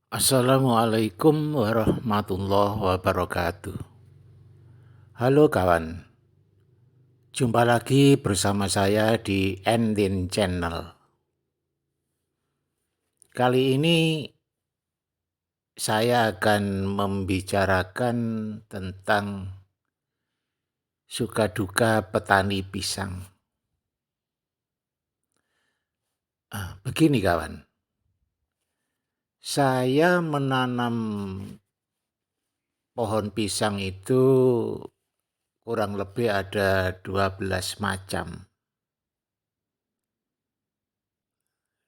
Assalamualaikum warahmatullahi wabarakatuh. Halo kawan, jumpa lagi bersama saya di Endin Channel. Kali ini saya akan membicarakan tentang suka duka petani pisang. Begini kawan, saya menanam pohon pisang itu kurang lebih ada 12 macam.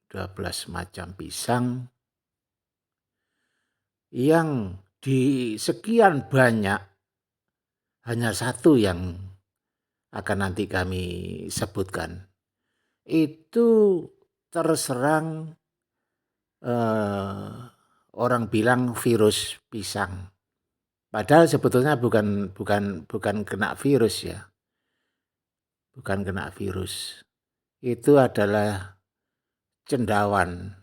12 macam pisang yang di sekian banyak hanya satu yang akan nanti kami sebutkan. Itu terserang orang bilang virus pisang. Padahal sebetulnya bukan kena virus ya. Bukan kena virus. Itu adalah cendawan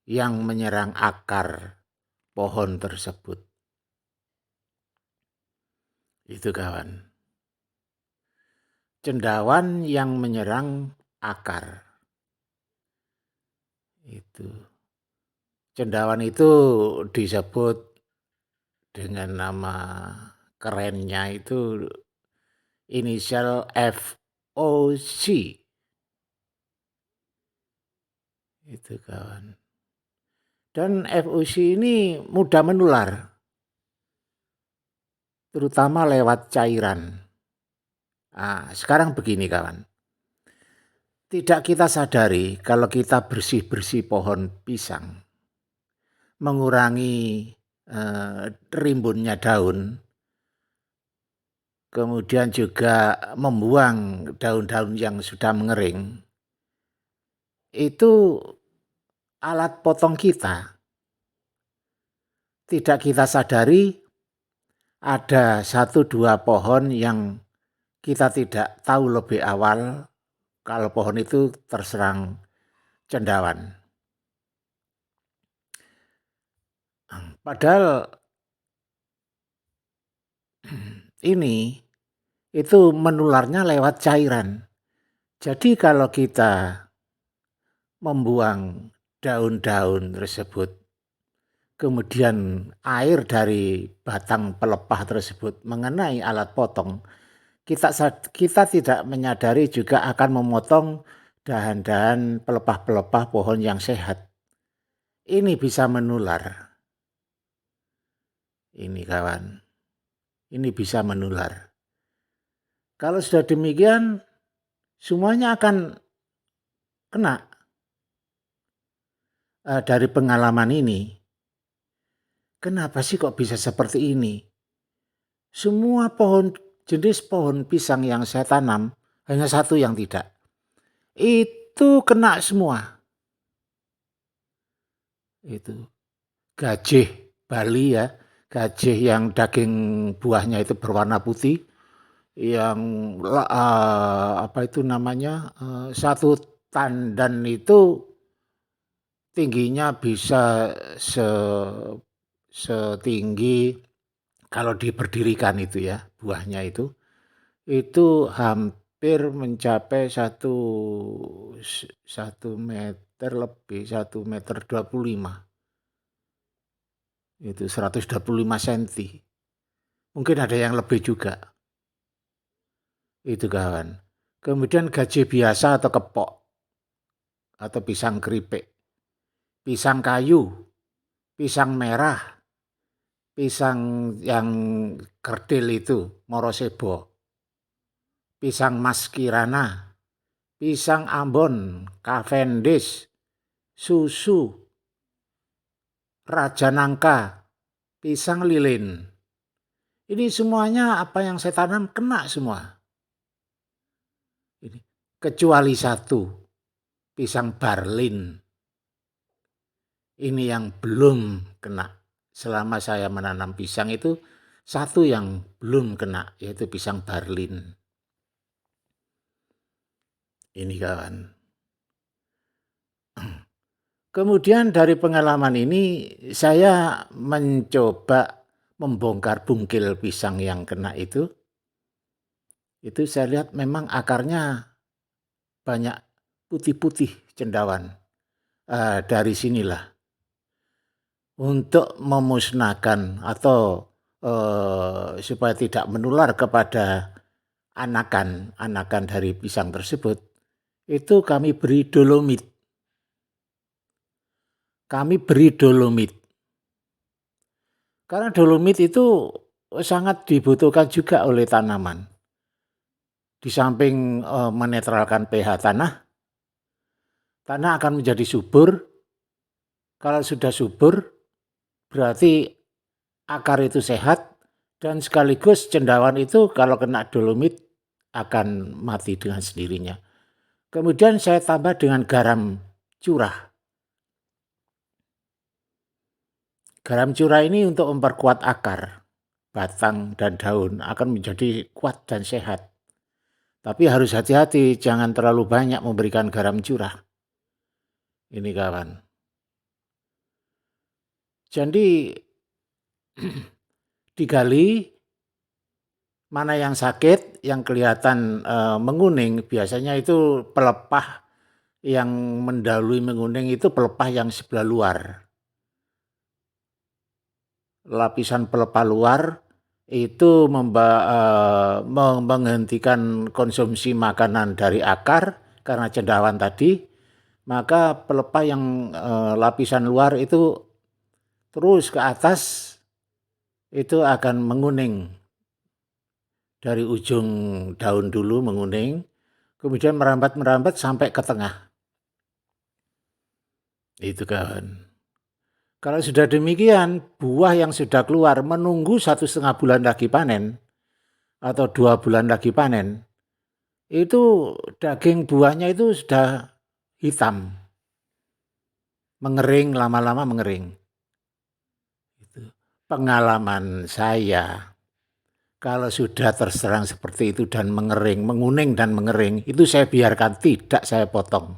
yang menyerang akar pohon tersebut. Itu kawan. Cendawan yang menyerang akar. Itu. Cendawan itu disebut dengan nama kerennya itu inisial FOC. Itu kawan. Dan FOC ini mudah menular. Terutama lewat cairan. Nah, sekarang begini kawan. Tidak kita sadari kalau kita bersih-bersih pohon pisang, mengurangi rimbunnya daun, kemudian juga membuang daun-daun yang sudah mengering, itu alat potong kita. Tidak kita sadari ada 1-2 pohon yang kita tidak tahu lebih awal kalau pohon itu terserang cendawan. Padahal ini itu menularnya lewat cairan. Jadi kalau kita membuang daun-daun tersebut, kemudian air dari batang pelepah tersebut mengenai alat potong, kita tidak menyadari juga akan memotong dahan-dahan pelepah-pelepah pohon yang sehat. Ini bisa menular. Ini kawan, ini bisa menular. Kalau sudah demikian, semuanya akan kena. Dari pengalaman ini, kenapa sih kok bisa seperti ini? Semua jenis pohon pisang yang saya tanam, hanya satu yang tidak. Itu kena semua. Itu gajih Bali ya, gajih yang daging buahnya itu berwarna putih, yang apa itu namanya, satu tandan itu tingginya bisa setinggi kalau diberdirikan itu ya, buahnya itu hampir mencapai 1 meter lebih, 1,25 meter. Itu 125 cm. Mungkin ada yang lebih juga. Itu kawan. Kemudian gajih biasa atau kepok atau pisang keripik, pisang kayu, pisang merah, pisang yang kerdil itu, morosebo, pisang mas kirana, pisang ambon, cavendish, susu, raja nangka, pisang lilin. Ini semuanya apa yang saya tanam kena semua. Ini kecuali satu, pisang barlin. Ini yang belum kena. Selama saya menanam pisang itu satu yang belum kena, yaitu pisang barlin. Ini kawan. Kemudian dari pengalaman ini saya mencoba membongkar bungkil pisang yang kena itu saya lihat memang akarnya banyak putih-putih cendawan. Dari sinilah untuk memusnahkan atau, supaya tidak menular kepada anakan dari pisang tersebut, itu kami beri dolomit. Karena dolomit itu sangat dibutuhkan juga oleh tanaman. Di samping, menetralkan pH tanah, tanah akan menjadi subur. Kalau sudah subur, berarti akar itu sehat dan sekaligus cendawan itu kalau kena dolomit akan mati dengan sendirinya. Kemudian saya tambah dengan garam curah. Garam curah ini untuk memperkuat akar, batang, dan daun akan menjadi kuat dan sehat. Tapi harus hati-hati, jangan terlalu banyak memberikan garam curah. Ini kawan. Jadi digali mana yang sakit, yang kelihatan menguning, biasanya itu pelepah yang mendahului menguning itu pelepah yang sebelah luar. Lapisan pelepah luar itu menghentikan konsumsi makanan dari akar karena cendawan tadi, maka pelepah yang lapisan luar itu terus ke atas itu akan menguning. Dari ujung daun dulu menguning, kemudian merambat sampai ke tengah. Itu kawan. Kalau sudah demikian, buah yang sudah keluar menunggu 1,5 bulan lagi panen, atau 2 bulan lagi panen, itu daging buahnya itu sudah hitam, mengering, lama-lama mengering. Itu pengalaman saya. Kalau sudah terserang seperti itu dan mengering, menguning dan mengering, itu saya biarkan, tidak saya potong.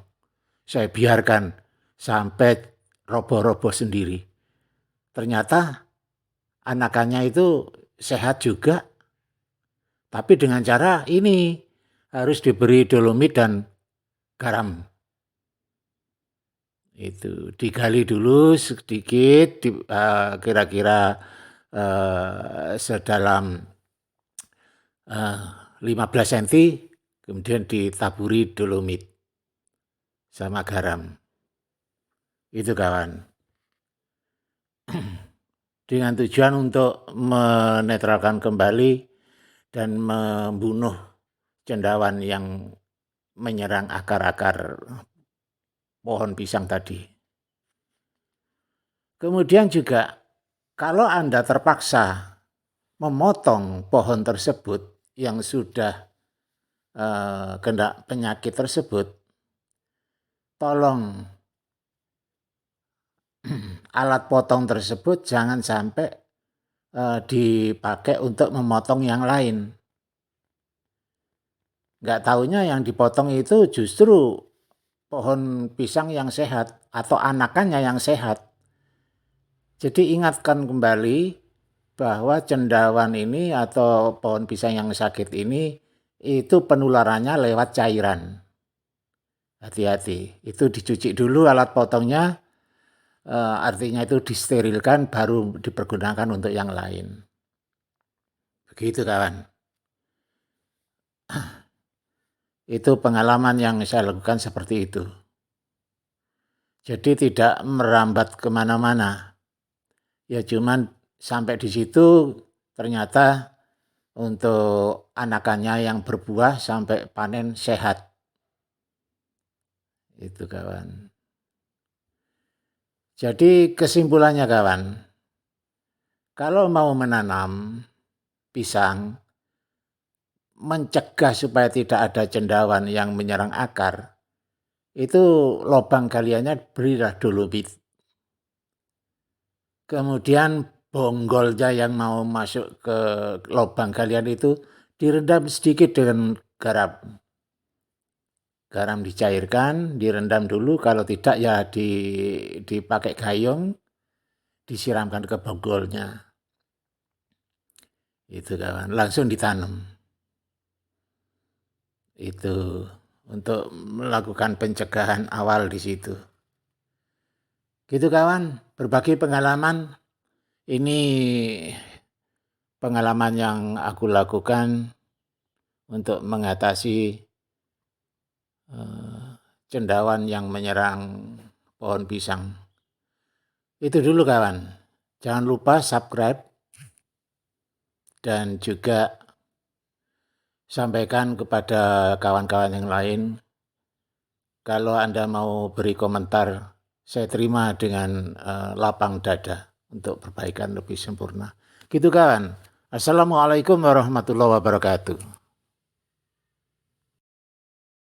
Saya biarkan sampai roboh-roboh sendiri. Ternyata anakannya itu sehat juga, tapi dengan cara ini harus diberi dolomit dan garam. Itu digali dulu sedikit, kira-kira sedalam 15 cm, kemudian ditaburi dolomit sama garam. Itu kawan. Dengan tujuan untuk menetralkan kembali dan membunuh cendawan yang menyerang akar-akar pohon pisang tadi. Kemudian juga kalau Anda terpaksa memotong pohon tersebut yang sudah kena penyakit tersebut, tolong alat potong tersebut jangan sampai dipakai untuk memotong yang lain. Nggak taunya yang dipotong itu justru pohon pisang yang sehat atau anakannya yang sehat. Jadi ingatkan kembali bahwa cendawan ini atau pohon pisang yang sakit ini itu penularannya lewat cairan. Hati-hati, itu dicuci dulu alat potongnya, artinya itu disterilkan baru dipergunakan untuk yang lain. Begitu kawan. Itu pengalaman yang saya lakukan seperti itu. Jadi tidak merambat kemana-mana. Ya cuman sampai di situ ternyata untuk anakannya yang berbuah sampai panen sehat. Itu kawan. Jadi kesimpulannya kawan, kalau mau menanam pisang, mencegah supaya tidak ada cendawan yang menyerang akar, itu lubang galiannya berilah dolomit. Kemudian bonggolnya yang mau masuk ke lubang galian itu direndam sedikit dengan garam. Garam dicairkan, direndam dulu, kalau tidak ya dipakai gayung, disiramkan ke bonggolnya. Itu kawan, langsung ditanam. Itu untuk melakukan pencegahan awal di situ. Gitu kawan, berbagi pengalaman. Ini pengalaman yang aku lakukan untuk mengatasi cendawan yang menyerang pohon pisang. Itu dulu kawan. Jangan lupa subscribe dan juga sampaikan kepada kawan-kawan yang lain. Kalau Anda mau beri komentar, saya terima dengan lapang dada untuk perbaikan lebih sempurna. Gitu kawan. Assalamualaikum warahmatullahi wabarakatuh.